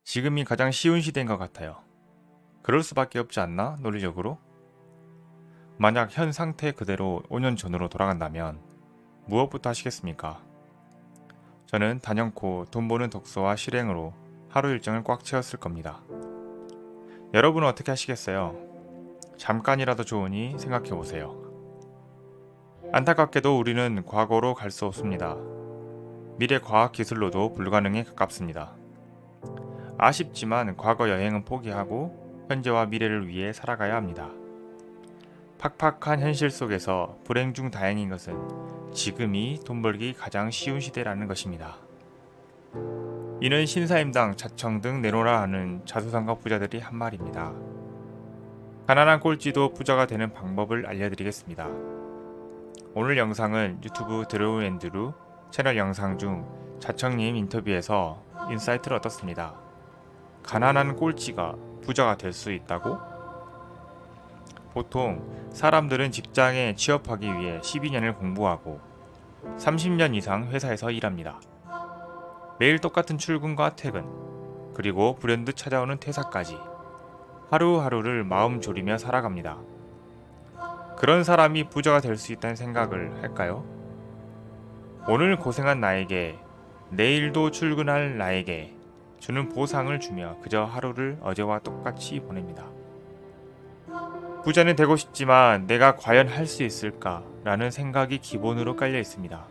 지금이 가장 쉬운 시대인 것 같아요. 그럴 수밖에 없지 않나? 논리적으로? 만약 현 상태 그대로 5년 전으로 돌아간다면 무엇부터 하시겠습니까? 저는 단연코 돈 버는 독서와 실행으로 하루 일정을 꽉 채웠을 겁니다. 여러분은 어떻게 하시겠어요? 잠깐이라도 좋으니 생각해보세요. 안타깝게도 우리는 과거로 갈 수 없습니다. 미래 과학 기술로도 불가능에 가깝습니다. 아쉽지만 과거 여행은 포기하고 현재와 미래를 위해 살아가야 합니다. 팍팍한 현실 속에서 불행 중 다행인 것은 지금이 돈 벌기 가장 쉬운 시대라는 것입니다. 이는 신사임당, 자청 등 내놓으라 하는 자수성가 부자들이 한 말입니다. 가난한 꼴찌도 부자가 되는 방법을 알려드리겠습니다. 오늘 영상은 유튜브 드로우 앤드루 채널 영상 중 자청님 인터뷰에서 인사이트를 얻었습니다. 가난한 꼴찌가 부자가 될 수 있다고? 보통 사람들은 직장에 취업하기 위해 12년을 공부하고 30년 이상 회사에서 일합니다. 매일 똑같은 출근과 퇴근, 그리고 불현듯 찾아오는 퇴사까지 하루하루를 마음 졸이며 살아갑니다. 그런 사람이 부자가 될 수 있다는 생각을 할까요? 오늘 고생한 나에게, 내일도 출근할 나에게 주는 보상을 주며 그저 하루를 어제와 똑같이 보냅니다. 부자는 되고 싶지만 내가 과연 할 수 있을까? 라는 생각이 기본으로 깔려 있습니다.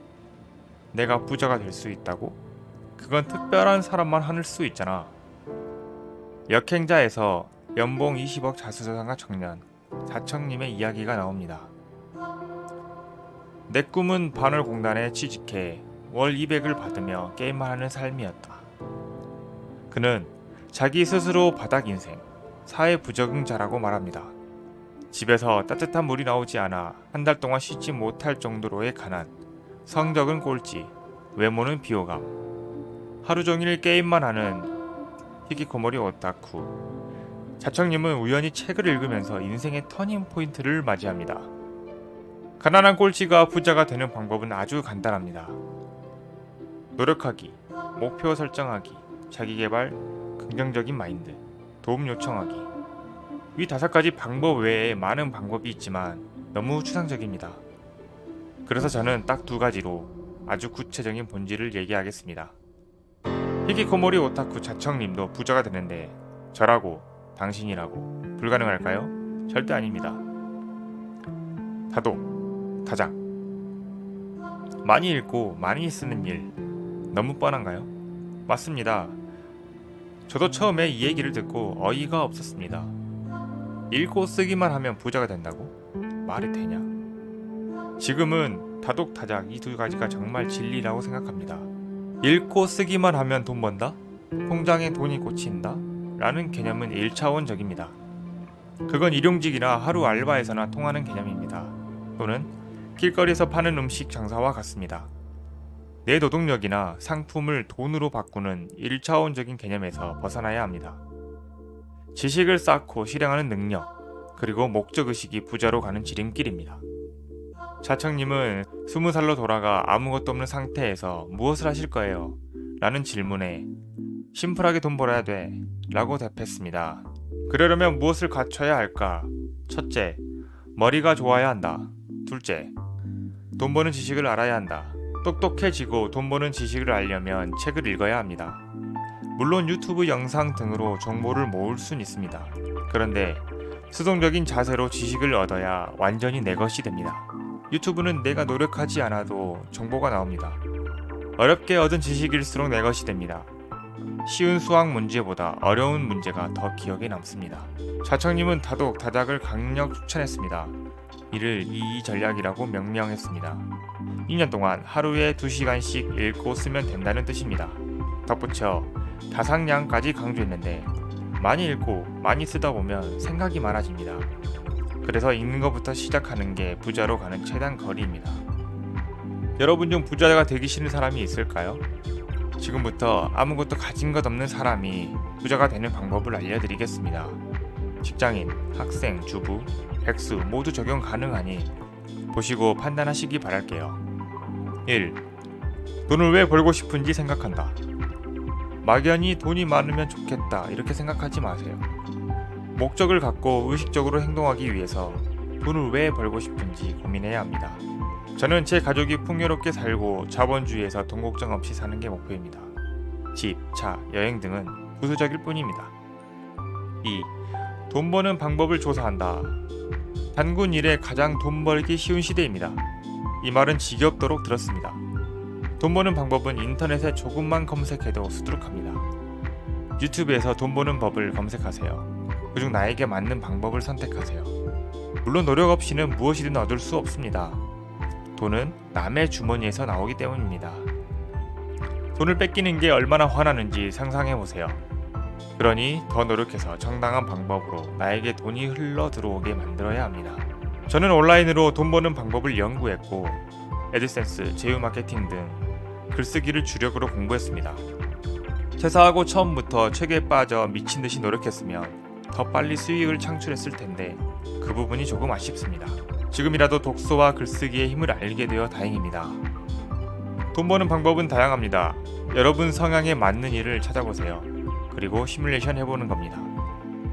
내가 부자가 될 수 있다고? 그건 특별한 사람만 할 수 있잖아. 역행자에서 연봉 20억 자수성가 청년 자청님의 이야기가 나옵니다. 내 꿈은 반월공단에 취직해 월 200을 받으며 게임만 하는 삶이었다. 그는 자기 스스로 바닥 인생, 사회 부적응자라고 말합니다. 집에서 따뜻한 물이 나오지 않아 한 달 동안 쉬지 못할 정도로의 가난, 성적은 꼴찌, 외모는 비호감, 하루 종일 게임만 하는 히키코모리 오타쿠. 자청님은 우연히 책을 읽으면서 인생의 터닝 포인트를 맞이합니다. 가난한 꼴찌가 부자가 되는 방법은 아주 간단합니다. 노력하기, 목표 설정하기, 자기개발, 긍정적인 마인드, 도움 요청하기. 이 5가지 방법 외에 많은 방법이 있지만 너무 추상적입니다. 그래서 저는 딱 2가지로 아주 구체적인 본질을 얘기하겠습니다. 히키코모리 오타쿠 자청님도 부자가 되는데 저라고, 당신이라고 불가능할까요? 절대 아닙니다. 다독, 다작. 많이 읽고 많이 쓰는 일, 너무 뻔한가요? 맞습니다. 저도 처음에 이 얘기를 듣고 어이가 없었습니다. 읽고 쓰기만 하면 부자가 된다고? 말이 되냐? 지금은 다독다작 이 2가지가 정말 진리라고 생각합니다. 읽고 쓰기만 하면 돈 번다? 통장에 돈이 꽂힌다? 라는 개념은 1차원적입니다. 그건 일용직이나 하루 알바에서나 통하는 개념입니다. 또는 길거리에서 파는 음식 장사와 같습니다. 내 노동력이나 상품을 돈으로 바꾸는 1차원적인 개념에서 벗어나야 합니다. 지식을 쌓고 실행하는 능력, 그리고 목적의식이 부자로 가는 지름길입니다. 자청님은 20살로 돌아가 아무것도 없는 상태에서 무엇을 하실 거예요? 라는 질문에 심플하게 돈 벌어야 돼 라고 답했습니다. 그러려면 무엇을 갖춰야 할까? 첫째, 머리가 좋아야 한다. 둘째, 돈 버는 지식을 알아야 한다. 똑똑해지고 돈 버는 지식을 알려면 책을 읽어야 합니다. 물론 유튜브 영상 등으로 정보를 모을 순 있습니다. 그런데 수동적인 자세로 지식을 얻어야 완전히 내 것이 됩니다. 유튜브는 내가 노력하지 않아도 정보가 나옵니다. 어렵게 얻은 지식일수록 내 것이 됩니다. 쉬운 수학 문제보다 어려운 문제가 더 기억에 남습니다. 자청님은 다독, 다작을 강력 추천했습니다. 이를 이이 전략이라고 명명했습니다. 2년 동안 하루에 2시간씩 읽고 쓰면 된다는 뜻입니다. 덧붙여 다상량까지 강조했는데 많이 읽고 많이 쓰다 보면 생각이 많아집니다. 그래서 읽는 것부터 시작하는 게 부자로 가는 최단 거리입니다. 여러분 중 부자가 되기 싫은 사람이 있을까요? 지금부터 아무것도 가진 것 없는 사람이 부자가 되는 방법을 알려드리겠습니다. 직장인, 학생, 주부, 백수 모두 적용 가능하니 보시고 판단하시기 바랄게요. 1. 돈을 왜 벌고 싶은지 생각한다. 막연히 돈이 많으면 좋겠다 이렇게 생각하지 마세요. 목적을 갖고 의식적으로 행동하기 위해서 돈을 왜 벌고 싶은지 고민해야 합니다. 저는 제 가족이 풍요롭게 살고 자본주의에서 돈 걱정 없이 사는 게 목표입니다. 집, 차, 여행 등은 부수적일 뿐입니다. 2. 돈 버는 방법을 조사한다. 단군 일에 가장 돈 벌기 쉬운 시대입니다. 이 말은 지겹도록 들었습니다. 돈 버는 방법은 인터넷에 조금만 검색해도 수두룩합니다. 유튜브에서 돈 버는 법을 검색하세요. 그중 나에게 맞는 방법을 선택하세요. 물론 노력 없이는 무엇이든 얻을 수 없습니다. 돈은 남의 주머니에서 나오기 때문입니다. 돈을 뺏기는 게 얼마나 화나는지 상상해보세요. 그러니 더 노력해서 정당한 방법으로 나에게 돈이 흘러 들어오게 만들어야 합니다. 저는 온라인으로 돈 버는 방법을 연구했고 애드센스, 제휴 마케팅 등 글쓰기를 주력으로 공부했습니다. 퇴사하고 처음부터 책에 빠져 미친듯이 노력했으면 더 빨리 수익을 창출했을 텐데 그 부분이 조금 아쉽습니다. 지금이라도 독서와 글쓰기의 힘을 알게 되어 다행입니다. 돈 버는 방법은 다양합니다. 여러분 성향에 맞는 일을 찾아보세요. 그리고 시뮬레이션 해보는 겁니다.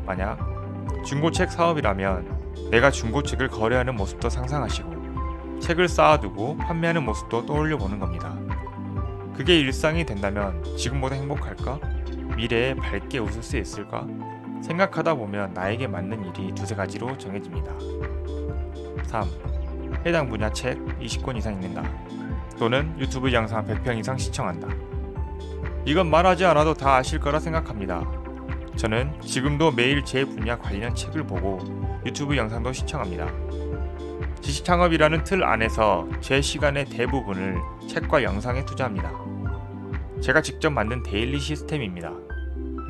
만약 중고책 사업이라면 내가 중고책을 거래하는 모습도 상상하시고 책을 쌓아두고 판매하는 모습도 떠올려 보는 겁니다. 그게 일상이 된다면 지금보다 행복할까? 미래에 밝게 웃을 수 있을까? 생각하다 보면 나에게 맞는 일이 두세 가지로 정해집니다. 3. 해당 분야 책 20권 이상 읽는다. 또는 유튜브 영상 100편 이상 시청한다. 이건 말하지 않아도 다 아실 거라 생각합니다. 저는 지금도 매일 제 분야 관련 책을 보고 유튜브 영상도 시청합니다. 지식창업이라는 틀 안에서 제 시간의 대부분을 책과 영상에 투자합니다. 제가 직접 만든 데일리 시스템입니다.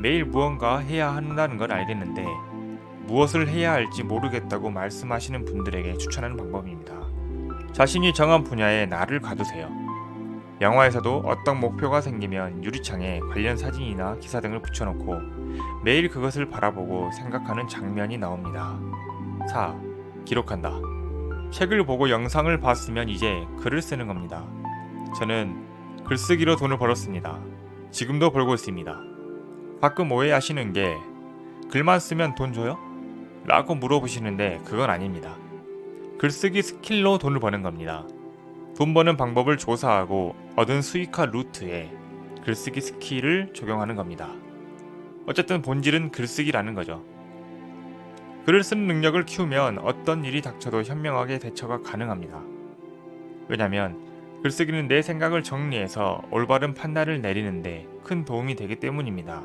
매일 무언가 해야 한다는 걸 알겠는데 무엇을 해야 할지 모르겠다고 말씀하시는 분들에게 추천하는 방법입니다. 자신이 정한 분야에 나를 가두세요. 영화에서도 어떤 목표가 생기면 유리창에 관련 사진이나 기사 등을 붙여놓고 매일 그것을 바라보고 생각하는 장면이 나옵니다. 4. 기록한다. 책을 보고 영상을 봤으면 이제 글을 쓰는 겁니다. 저는 글쓰기로 돈을 벌었습니다. 지금도 벌고 있습니다. 가끔 오해하시는 게 글만 쓰면 돈 줘요? 라고 물어보시는데 그건 아닙니다. 글쓰기 스킬로 돈을 버는 겁니다. 돈 버는 방법을 조사하고 얻은 수익화 루트에 글쓰기 스킬을 적용하는 겁니다. 어쨌든 본질은 글쓰기라는 거죠. 글을 쓰는 능력을 키우면 어떤 일이 닥쳐도 현명하게 대처가 가능합니다. 왜냐면 글쓰기는 내 생각을 정리해서 올바른 판단을 내리는데 큰 도움이 되기 때문입니다.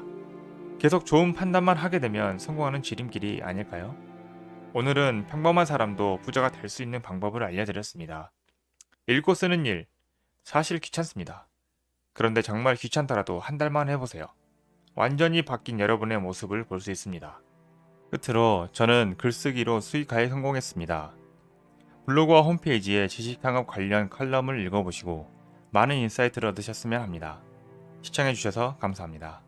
계속 좋은 판단만 하게 되면 성공하는 지름길이 아닐까요? 오늘은 평범한 사람도 부자가 될 수 있는 방법을 알려드렸습니다. 읽고 쓰는 일, 사실 귀찮습니다. 그런데 정말 귀찮더라도 한 달만 해보세요. 완전히 바뀐 여러분의 모습을 볼 수 있습니다. 끝으로 저는 글쓰기로 수익화에 성공했습니다. 블로그와 홈페이지에 지식창업 관련 칼럼을 읽어보시고 많은 인사이트를 얻으셨으면 합니다. 시청해주셔서 감사합니다.